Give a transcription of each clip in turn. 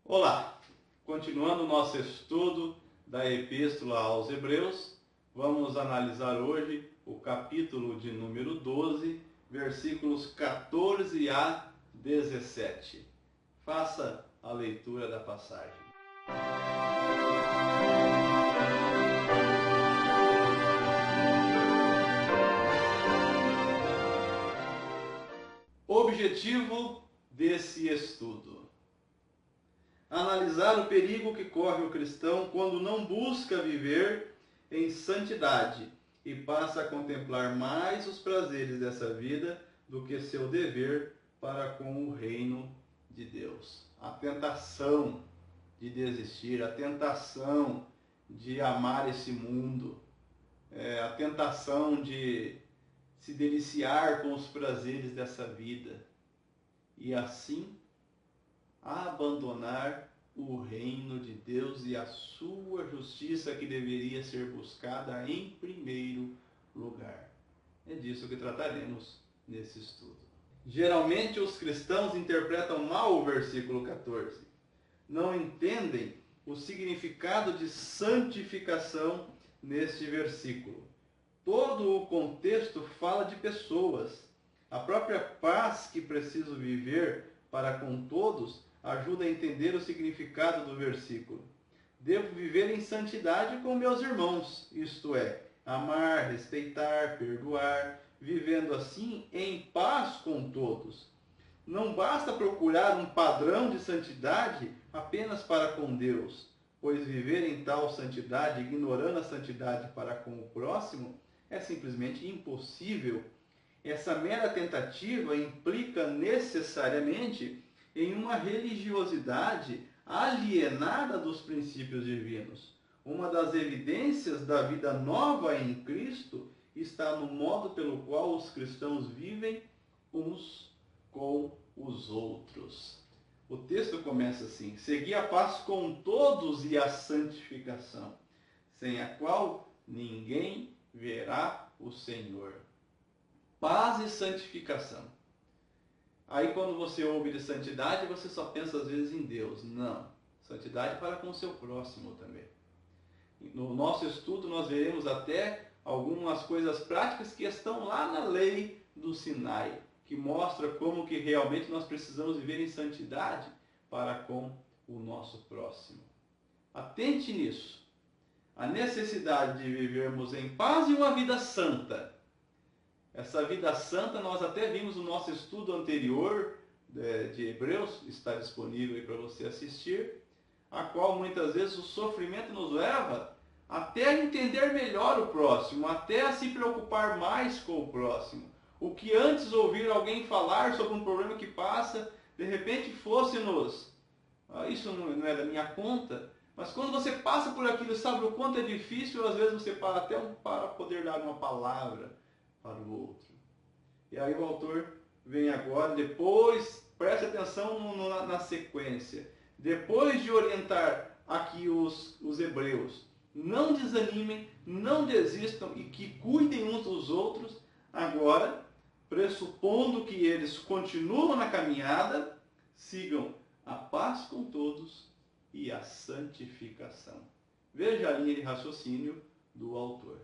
Olá! Continuando o nosso estudo da Epístola aos Hebreus, vamos analisar hoje o capítulo de número 12, versículos 14 a 17. Faça a leitura da passagem. Objetivo desse estudo: analisar o perigo que corre o cristão quando não busca viver em santidade e passa a contemplar mais os prazeres dessa vida do que seu dever para com o reino de Deus. A tentação de desistir, a tentação de amar esse mundo, a tentação de se deliciar com os prazeres dessa vida e assim abandonar o reino de Deus e a sua justiça, que deveria ser buscada em primeiro lugar. É disso que trataremos nesse estudo. Geralmente os cristãos interpretam mal o versículo 14. Não entendem o significado de santificação neste versículo. Todo o contexto fala de pessoas. A própria paz que preciso viver para com todos ajuda a entender o significado do versículo. Devo viver em santidade com meus irmãos, isto é, amar, respeitar, perdoar, vivendo assim em paz com todos. Não basta procurar um padrão de santidade apenas para com Deus, pois viver em tal santidade, ignorando a santidade para com o próximo, é simplesmente impossível. Essa mera tentativa implica necessariamente em uma religiosidade alienada dos princípios divinos. Uma das evidências da vida nova em Cristo está no modo pelo qual os cristãos vivem uns com os outros. O texto começa assim: segui a paz com todos e a santificação, sem a qual ninguém verá o Senhor. Paz e santificação. Aí quando você ouve de santidade, você só pensa às vezes em Deus. Não. Santidade para com o seu próximo também. No nosso estudo nós veremos até algumas coisas práticas que estão lá na lei do Sinai, que mostra como que realmente nós precisamos viver em santidade para com o nosso próximo. Atente nisso. A necessidade de vivermos em paz e uma vida santa. Essa vida santa nós até vimos no nosso estudo anterior de Hebreus, está disponível aí para você assistir, a qual muitas vezes o sofrimento nos leva até a entender melhor o próximo, até a se preocupar mais com o próximo. O que antes ouvir alguém falar sobre um problema que passa, de repente fosse-nos, isso não é da minha conta, mas quando você passa por aquilo, sabe o quanto é difícil, às vezes você para até para poder dar uma palavra para o outro. E aí o autor vem agora, depois, preste atenção na sequência, depois de orientar aqui os hebreus, não desanimem, não desistam e que cuidem uns dos outros, agora, pressupondo que eles continuam na caminhada, sigam a paz com todos e a santificação. Veja a linha de raciocínio do autor.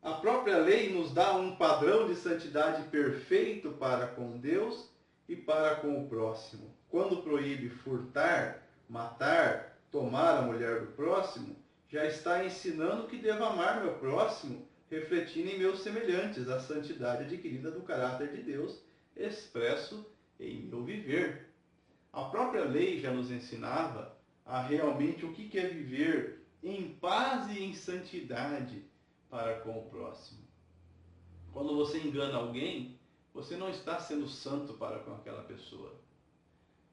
A própria lei nos dá um padrão de santidade perfeito para com Deus e para com o próximo. Quando proíbe furtar, matar, tomar a mulher do próximo, já está ensinando que devo amar meu próximo, refletindo em meus semelhantes a santidade adquirida do caráter de Deus, expresso em meu viver. A própria lei já nos ensinava a realmente o que é viver em paz e em santidade para com o próximo. Quando você engana alguém, você não está sendo santo para com aquela pessoa.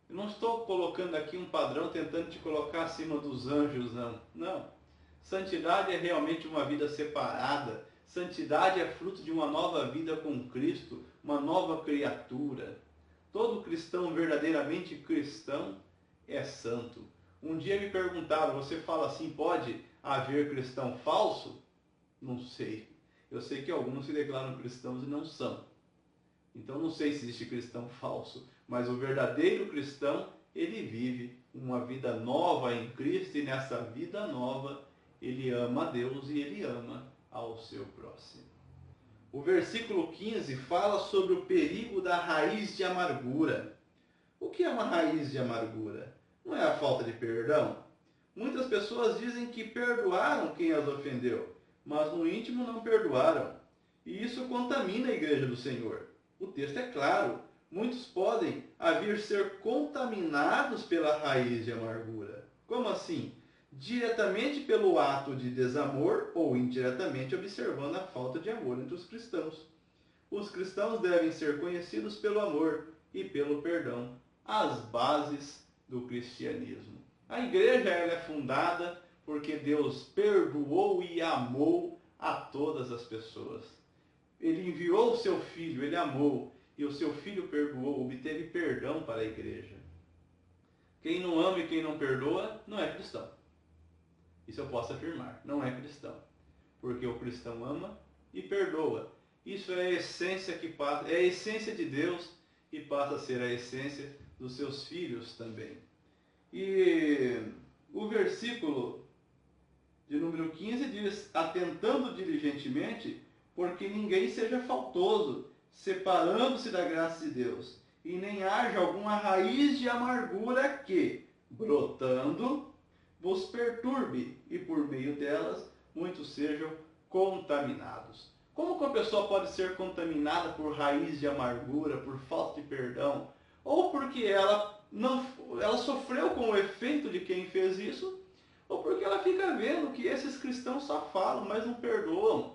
Eu não estou colocando aqui um padrão tentando te colocar acima dos anjos, não. Não. Santidade é realmente uma vida separada. Santidade é fruto de uma nova vida com Cristo, uma nova criatura. Todo cristão verdadeiramente cristão é santo. Um dia me perguntaram, você fala assim, pode haver cristão falso? Não sei. Eu sei que alguns se declaram cristãos e não são. Então não sei se existe cristão falso, mas o verdadeiro cristão, ele vive uma vida nova em Cristo e nessa vida nova ele ama a Deus e ele ama ao seu próximo. O versículo 15 fala sobre o perigo da raiz de amargura. O que é uma raiz de amargura? Não é a falta de perdão? Muitas pessoas dizem que perdoaram quem as ofendeu, mas no íntimo não perdoaram. E isso contamina a igreja do Senhor. O texto é claro. Muitos podem vir ser contaminados pela raiz de amargura. Como assim? Diretamente pelo ato de desamor ou indiretamente observando a falta de amor entre os cristãos. Os cristãos devem ser conhecidos pelo amor e pelo perdão, as bases do cristianismo. A igreja ela é fundada porque Deus perdoou e amou a todas as pessoas. Ele enviou o seu filho, ele amou, e o seu filho perdoou, obteve perdão para a igreja. Quem não ama e quem não perdoa, não é cristão. Isso eu posso afirmar, não é cristão. Porque o cristão ama e perdoa. Isso é a essência que passa, é a essência de Deus e passa a ser a essência dos seus filhos também. E o versículo de número 15 diz, atentando diligentemente, porque ninguém seja faltoso, separando-se da graça de Deus, e nem haja alguma raiz de amargura que, brotando, vos perturbe, e por meio delas muitos sejam contaminados. Como que uma pessoa pode ser contaminada por raiz de amargura, por falta de perdão, ou porque ela sofreu com o efeito de quem fez isso, ou porque ela fica vendo que esses cristãos só falam, mas não perdoam.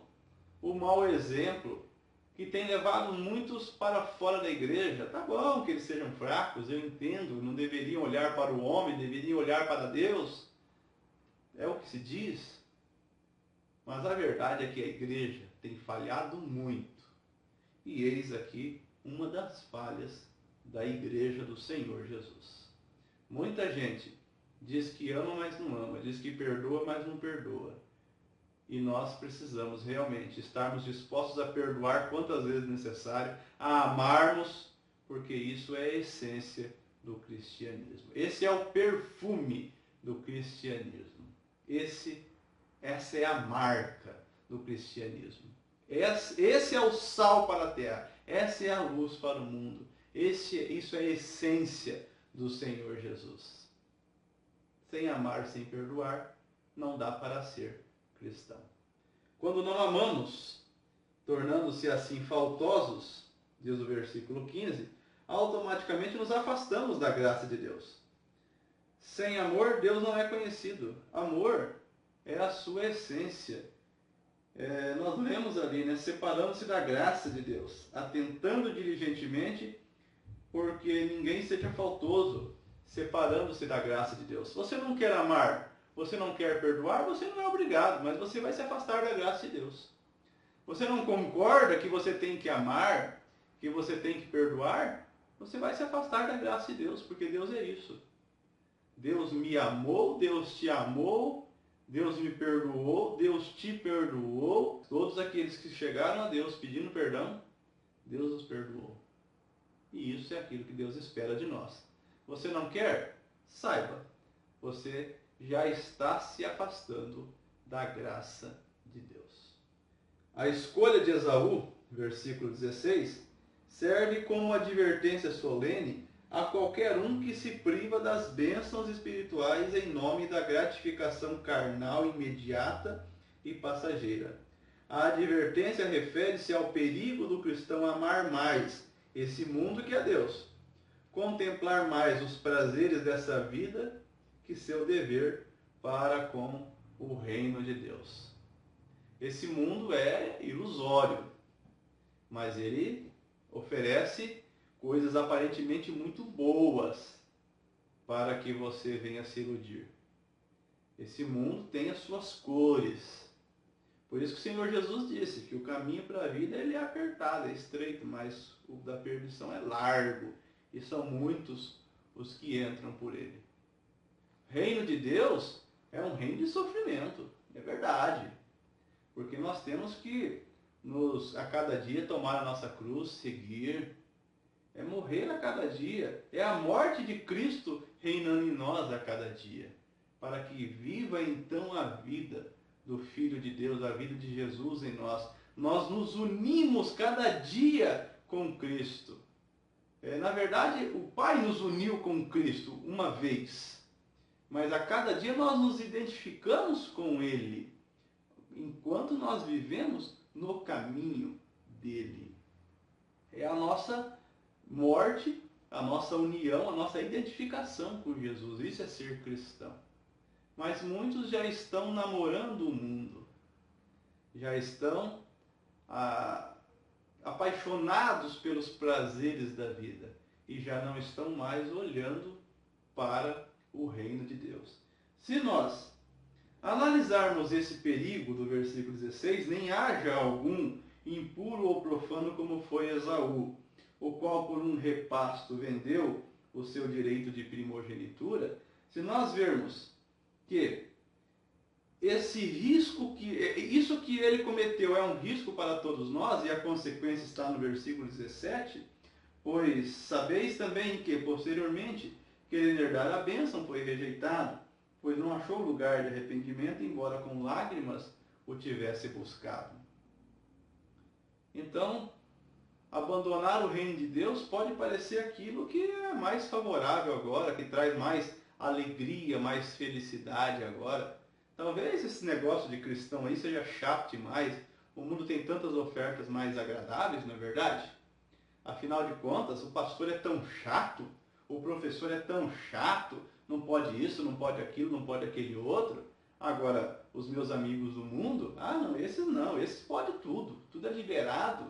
O mau exemplo que tem levado muitos para fora da igreja. Tá bom que eles sejam fracos, eu entendo, não deveriam olhar para o homem, deveriam olhar para Deus. É o que se diz. Mas a verdade é que a igreja tem falhado muito. E eis aqui uma das falhas da igreja do Senhor Jesus. Muita gente diz que ama, mas não ama, diz que perdoa, mas não perdoa. E nós precisamos realmente estarmos dispostos a perdoar quantas vezes necessário, a amarmos, porque isso é a essência do cristianismo. Esse é o perfume do cristianismo. Essa é a marca do cristianismo. Esse é o sal para a terra. Essa é a luz para o mundo. Isso é a essência do Senhor Jesus. Sem amar, sem perdoar, não dá para ser cristão. Quando não amamos, tornando-se assim faltosos, diz o versículo 15, automaticamente nos afastamos da graça de Deus. Sem amor, Deus não é conhecido. Amor é a sua essência. Nós lemos ali, né? Separando-se da graça de Deus, atentando diligentemente, porque ninguém seja faltoso, separando-se da graça de Deus. Se você não quer amar, você não quer perdoar, você não é obrigado, mas você vai se afastar da graça de Deus. Você não concorda que você tem que amar, que você tem que perdoar, você vai se afastar da graça de Deus, porque Deus é isso. Deus me amou, Deus te amou, Deus me perdoou, Deus te perdoou. Todos aqueles que chegaram a Deus pedindo perdão, Deus os perdoou. E isso é aquilo que Deus espera de nós. Você não quer? Saiba, você já está se afastando da graça de Deus. A escolha de Esaú, versículo 16, serve como advertência solene a qualquer um que se priva das bênçãos espirituais em nome da gratificação carnal imediata e passageira. A advertência refere-se ao perigo do cristão amar mais esse mundo que a Deus, contemplar mais os prazeres dessa vida que seu dever para com o reino de Deus. Esse mundo é ilusório, mas ele oferece coisas aparentemente muito boas para que você venha se iludir. Esse mundo tem as suas cores. Por isso que o Senhor Jesus disse que o caminho para a vida ele é apertado, é estreito, mas o da perdição é largo. e são muitos os que entram por ele. Reino de Deus é um reino de sofrimento, é verdade. Porque nós temos que, a cada dia, tomar a nossa cruz, seguir. É morrer a cada dia. É a morte de Cristo reinando em nós a cada dia. Para que viva então a vida do Filho de Deus, a vida de Jesus em nós. Nós nos unimos cada dia com Cristo. Na verdade, o Pai nos uniu com Cristo uma vez. Mas a cada dia nós nos identificamos com Ele, enquanto nós vivemos no caminho dele. É a nossa morte, a nossa união, a nossa identificação com Jesus. Isso é ser cristão. Mas muitos já estão namorando o mundo. Já estão apaixonados pelos prazeres da vida. E já não estão mais olhando para o reino de Deus. Se nós analisarmos esse perigo do versículo 16, nem haja algum impuro ou profano como foi Esaú, o qual por um repasto vendeu o seu direito de primogenitura. Se nós vermos que esse risco, isso que ele cometeu é um risco para todos nós, e a consequência está no versículo 17, pois sabeis também que posteriormente, querendo herdar a bênção, foi rejeitado, pois não achou lugar de arrependimento, embora com lágrimas o tivesse buscado. Então, abandonar o reino de Deus pode parecer aquilo que é mais favorável agora, que traz mais alegria, mais felicidade agora. Talvez esse negócio de cristão aí seja chato demais. O mundo tem tantas ofertas mais agradáveis, não é verdade? Afinal de contas, o pastor é tão chato, o professor é tão chato, não pode isso, não pode aquilo, não pode aquele outro. Agora, os meus amigos do mundo, não, esses pode tudo, tudo é liberado.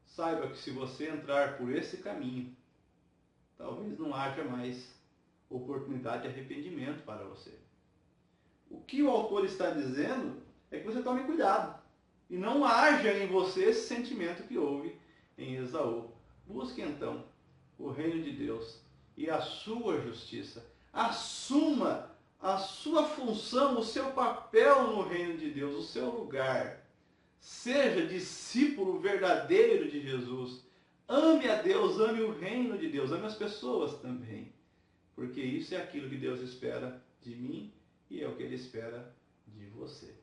Saiba que se você entrar por esse caminho, talvez não haja mais oportunidade de arrependimento para você. O que o autor está dizendo é que você tome cuidado e não haja em você esse sentimento que houve em Esaú. Busque então o reino de Deus e a sua justiça. Assuma a sua função, o seu papel no reino de Deus, o seu lugar. Seja discípulo verdadeiro de Jesus. Ame a Deus, ame o reino de Deus, ame as pessoas também. Porque isso é aquilo que Deus espera de mim e é o que Ele espera de você.